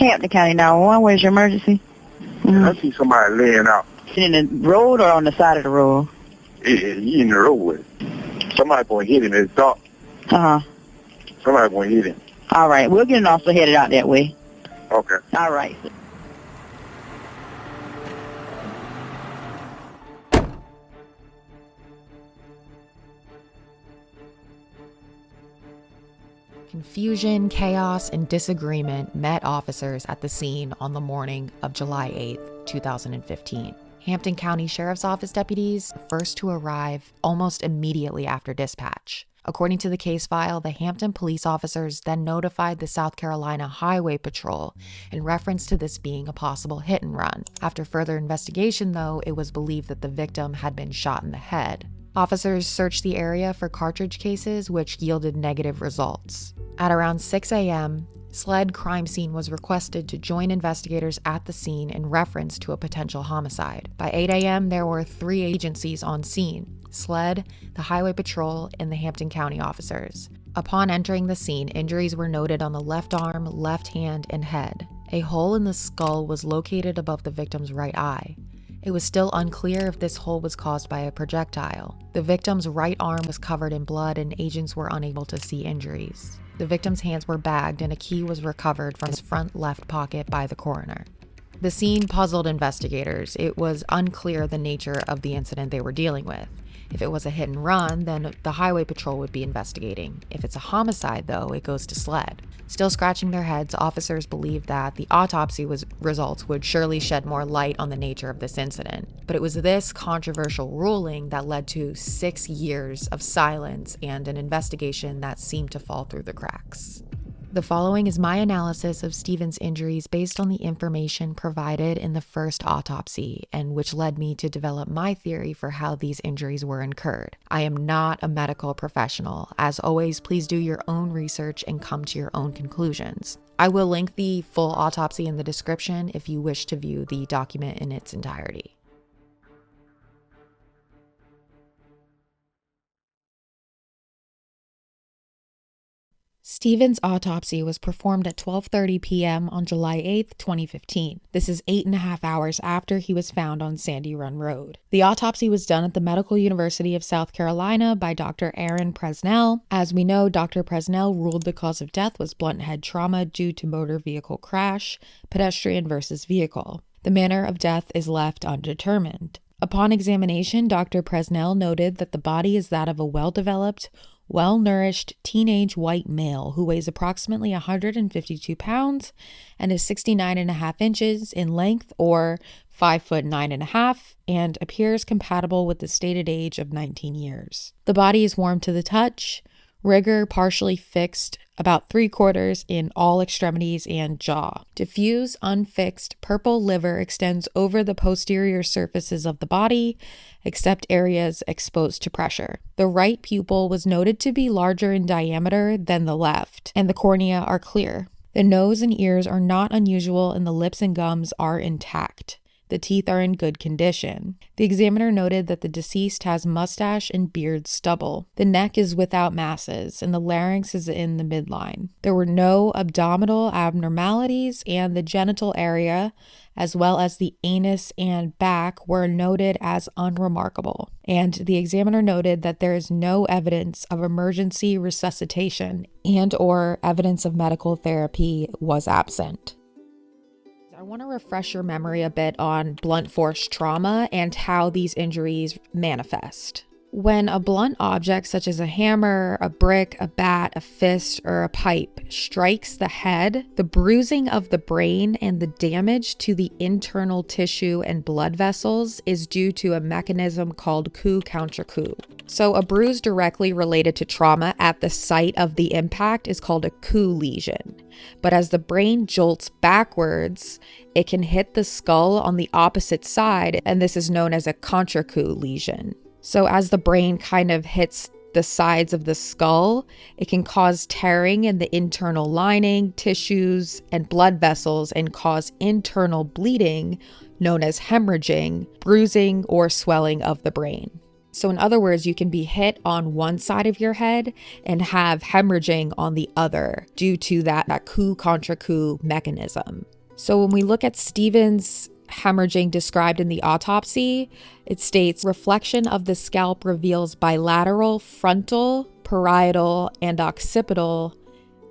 Hampton County 911, where's your emergency? I see somebody laying out. In the road or on the side of the road? He in the roadway. Somebody going to hit him. It's dark. Uh-huh. Somebody going to hit him. All right. We'll get an officer headed out that way. Okay. All right. Confusion, chaos, and disagreement met officers at the scene on the morning of July 8th, 2015. Hampton County Sheriff's Office deputies first to arrive almost immediately after dispatch. According to the case file, the Hampton police officers then notified the South Carolina Highway Patrol in reference to this being a possible hit and run. After further investigation, though, it was believed that the victim had been shot in the head. Officers searched the area for cartridge cases, which yielded negative results. At around 6 a.m., SLED crime scene was requested to join investigators at the scene in reference to a potential homicide. By 8 a.m., there were 3 agencies on scene: SLED, the Highway Patrol, and the Hampton County officers. Upon entering the scene, injuries were noted on the left arm, left hand, and head. A hole in the skull was located above the victim's right eye. It was still unclear if this hole was caused by a projectile. The victim's right arm was covered in blood and agents were unable to see injuries. The victim's hands were bagged and a key was recovered from his front left pocket by the coroner. The scene puzzled investigators. It was unclear the nature of the incident they were dealing with. If it was a hit and run, then the Highway Patrol would be investigating. If it's a homicide, though, it goes to SLED. Still scratching their heads, officers believed that the autopsy results would surely shed more light on the nature of this incident. But it was this controversial ruling that led to 6 years of silence and an investigation that seemed to fall through the cracks. The following is my analysis of Stephen's injuries based on the information provided in the first autopsy, and which led me to develop my theory for how these injuries were incurred. I am not a medical professional. As always, please do your own research and come to your own conclusions. I will link the full autopsy in the description if you wish to view the document in its entirety. Stephen's autopsy was performed at 12:30 p.m. on July 8, 2015. This is 8.5 hours after he was found on Sandy Run Road. The autopsy was done at the Medical University of South Carolina by Dr. Aaron Presnell. As we know, Dr. Presnell ruled the cause of death was blunt head trauma due to motor vehicle crash, pedestrian versus vehicle. The manner of death is left undetermined. Upon examination, Dr. Presnell noted that the body is that of a well-developed, well-nourished teenage white male who weighs approximately 152 pounds and is 69.5 inches in length, or 5'9.5", and appears compatible with the stated age of 19 years. The body is warm to the touch, rigor partially fixed about 3/4 in all extremities and jaw. Diffuse, unfixed purple liver extends over the posterior surfaces of the body, except areas exposed to pressure. The right pupil was noted to be larger in diameter than the left, and the cornea are clear. The nose and ears are not unusual, and the lips and gums are intact. The teeth are in good condition. The examiner noted that the deceased has mustache and beard stubble. The neck is without masses, and the larynx is in the midline. There were no abdominal abnormalities, and the genital area, as well as the anus and back, were noted as unremarkable. And the examiner noted that there is no evidence of emergency resuscitation and/or evidence of medical therapy was absent. I want to refresh your memory a bit on blunt force trauma and how these injuries manifest. When a blunt object such as a hammer, a brick, a bat, a fist, or a pipe strikes the head, the bruising of the brain and the damage to the internal tissue and blood vessels is due to a mechanism called coup contre coup. So a bruise directly related to trauma at the site of the impact is called a coup lesion. But as the brain jolts backwards, it can hit the skull on the opposite side, and this is known as a contre coup lesion. So as the brain kind of hits the sides of the skull, it can cause tearing in the internal lining, tissues, and blood vessels and cause internal bleeding, known as hemorrhaging, bruising, or swelling of the brain. So in other words, you can be hit on one side of your head and have hemorrhaging on the other due to that coup contra coup mechanism. So when we look at Stephen's hemorrhaging described in the autopsy, it states reflection of the scalp reveals bilateral, frontal, parietal, and occipital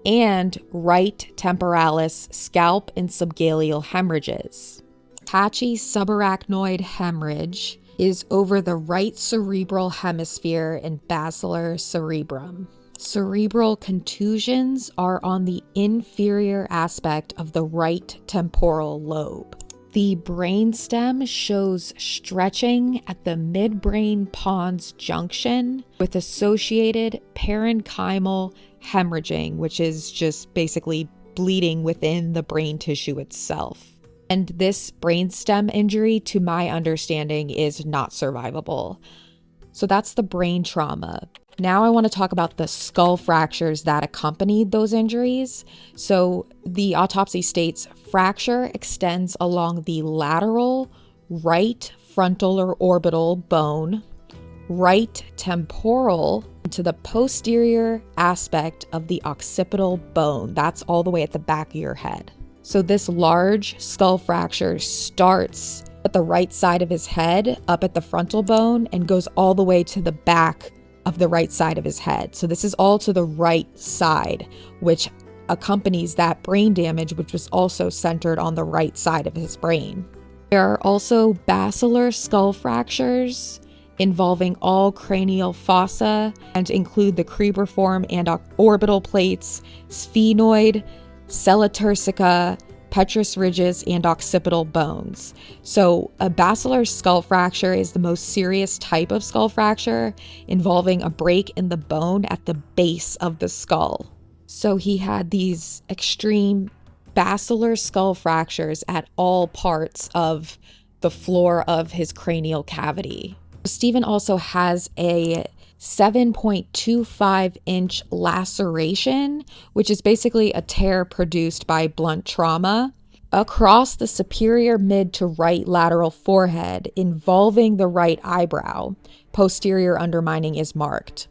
and right temporalis scalp and subgaleal hemorrhages. Patchy subarachnoid hemorrhage is over the right cerebral hemisphere and basilar cerebrum. Cerebral contusions are on the inferior aspect of the right temporal lobe. The brainstem shows stretching at the midbrain pons junction with associated parenchymal hemorrhaging, which is just basically bleeding within the brain tissue itself. And this brainstem injury, to my understanding, is not survivable. So that's the brain trauma. Now I want to talk about the skull fractures that accompanied those injuries. So the autopsy states fracture extends along the lateral right frontal or orbital bone, right temporal to the posterior aspect of the occipital bone. That's all the way at the back of your head. So this large skull fracture starts at the right side of his head, up at the frontal bone, and goes all the way to the back of the right side of his head. So this is all to the right side, which accompanies that brain damage, which was also centered on the right side of his brain. There are also basilar skull fractures involving all cranial fossa and include the cribriform and orbital plates, sphenoid, sella turcica, petrous ridges, and occipital bones. So a basilar skull fracture is the most serious type of skull fracture, involving a break in the bone at the base of the skull. So he had these extreme basilar skull fractures at all parts of the floor of his cranial cavity. Stephen also has a 7.25 inch laceration, which is basically a tear produced by blunt trauma, across the superior mid to right lateral forehead involving the right eyebrow. Posterior undermining is marked.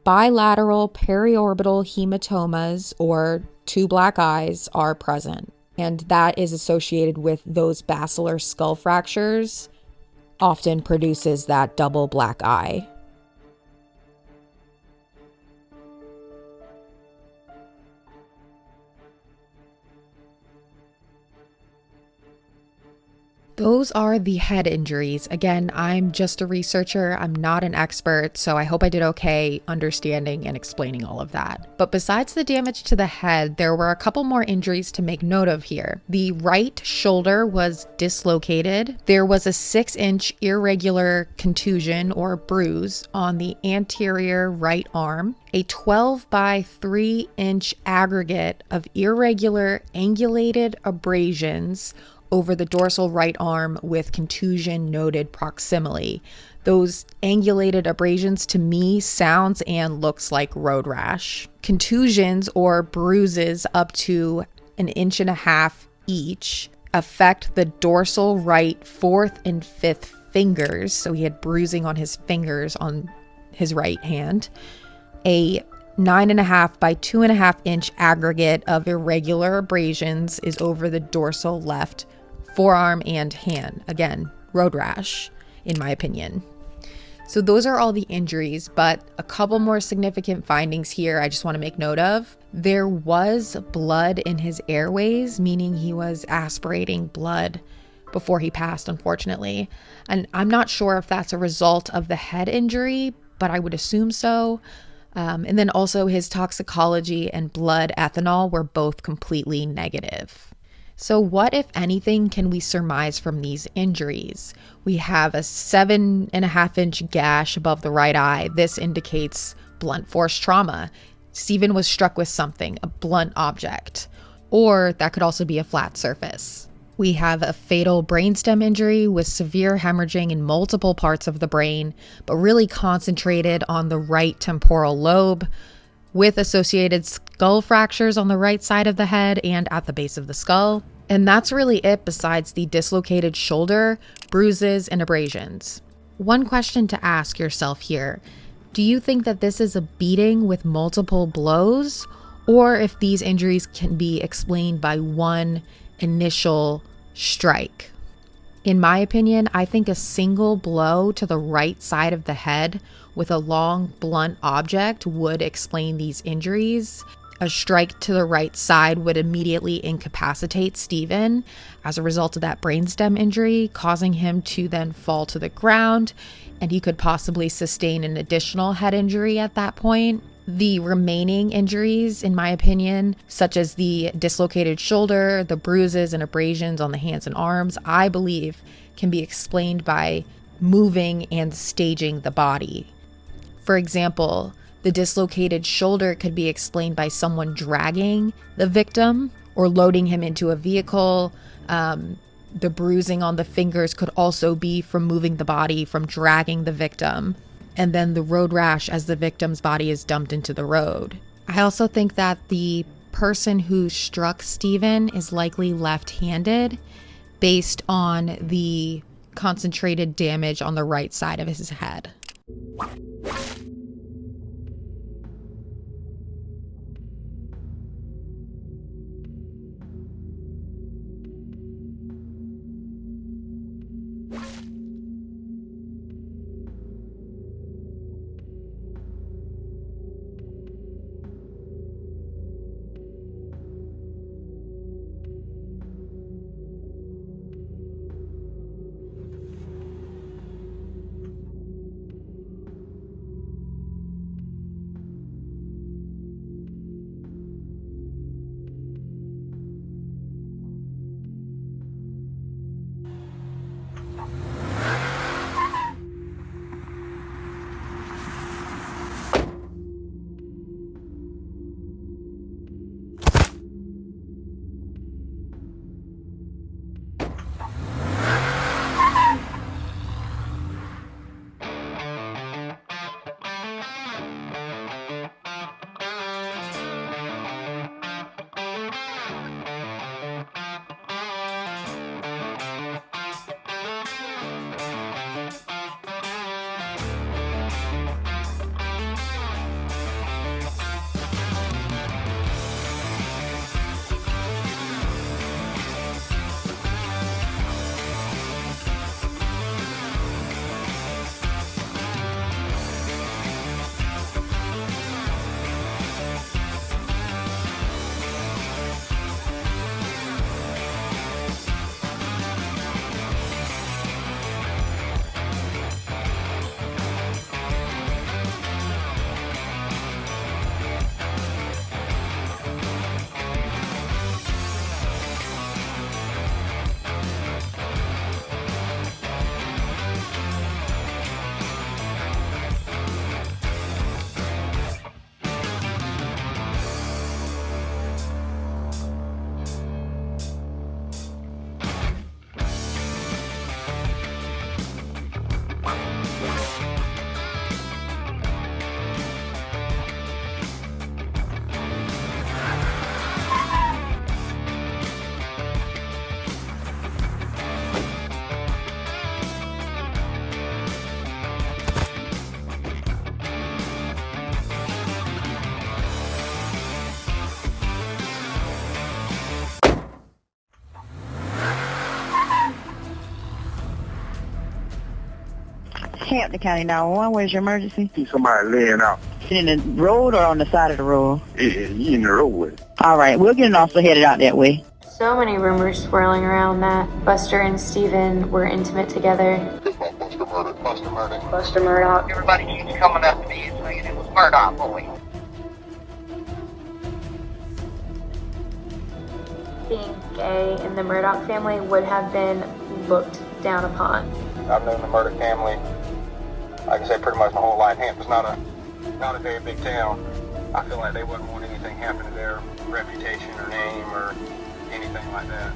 Bilateral periorbital hematomas, or two black eyes, are present, and that is associated with those basilar skull fractures, often produces that double black eye. Those are the head injuries. Again, I'm just a researcher. I'm not an expert, so I hope I did okay understanding and explaining all of that. But besides the damage to the head, there were a couple more injuries to make note of here. The right shoulder was dislocated. There was a 6-inch irregular contusion or bruise on the anterior right arm. A 12 by 3 inch aggregate of irregular angulated abrasions over the dorsal right arm with contusion noted proximally. Those angulated abrasions to me sounds and looks like road rash. Contusions or bruises up to 1.5 inches each affect the dorsal right 4th and 5th fingers. So he had bruising on his fingers on his right hand. A 9.5 by 2.5 inch aggregate of irregular abrasions is over the dorsal left forearm and hand. Again, road rash, in my opinion. So those are all the injuries, but a couple more significant findings here I just want to make note of. There was blood in his airways, meaning he was aspirating blood before he passed, unfortunately. And I'm not sure if that's a result of the head injury, but I would assume so. And then also his toxicology and blood ethanol were both completely negative. So what, if anything, can we surmise from these injuries? We have a 7.5 inch gash above the right eye. This indicates blunt force trauma. Stephen was struck with something, a blunt object, or that could also be a flat surface. We have a fatal brainstem injury with severe hemorrhaging in multiple parts of the brain, but really concentrated on the right temporal lobe, with associated skull fractures on the right side of the head and at the base of the skull. And that's really it besides the dislocated shoulder, bruises, and abrasions. One question to ask yourself here. Do you think that this is a beating with multiple blows, or if these injuries can be explained by one initial strike? In my opinion, I think a single blow to the right side of the head with a long, blunt object would explain these injuries. A strike to the right side would immediately incapacitate Stephen as a result of that brainstem injury, causing him to then fall to the ground, and he could possibly sustain an additional head injury at that point. The remaining injuries, in my opinion, such as the dislocated shoulder, the bruises and abrasions on the hands and arms, I believe can be explained by moving and staging the body. For example, the dislocated shoulder could be explained by someone dragging the victim or loading him into a vehicle. The bruising on the fingers could also be from moving the body, from dragging the victim. And then the road rash as the victim's body is dumped into the road. I also think that the person who struck Stephen is likely left-handed based on the concentrated damage on the right side of his head. Hampton County 911, where's your emergency? See somebody laying out. In the road or on the side of the road? He in the roadway. All right, we'll get an officer headed out that way. So many rumors swirling around that Buster and Steven were intimate together. Buster Murdoch. Everybody keeps coming up to me and saying it was Murdoch, boy. Being gay in the Murdoch family would have been looked down upon. I've known the Murdoch family, like I said, pretty much my whole life. Hampton's not a very big town. I feel like they wouldn't want anything happen to their reputation or name or anything like that.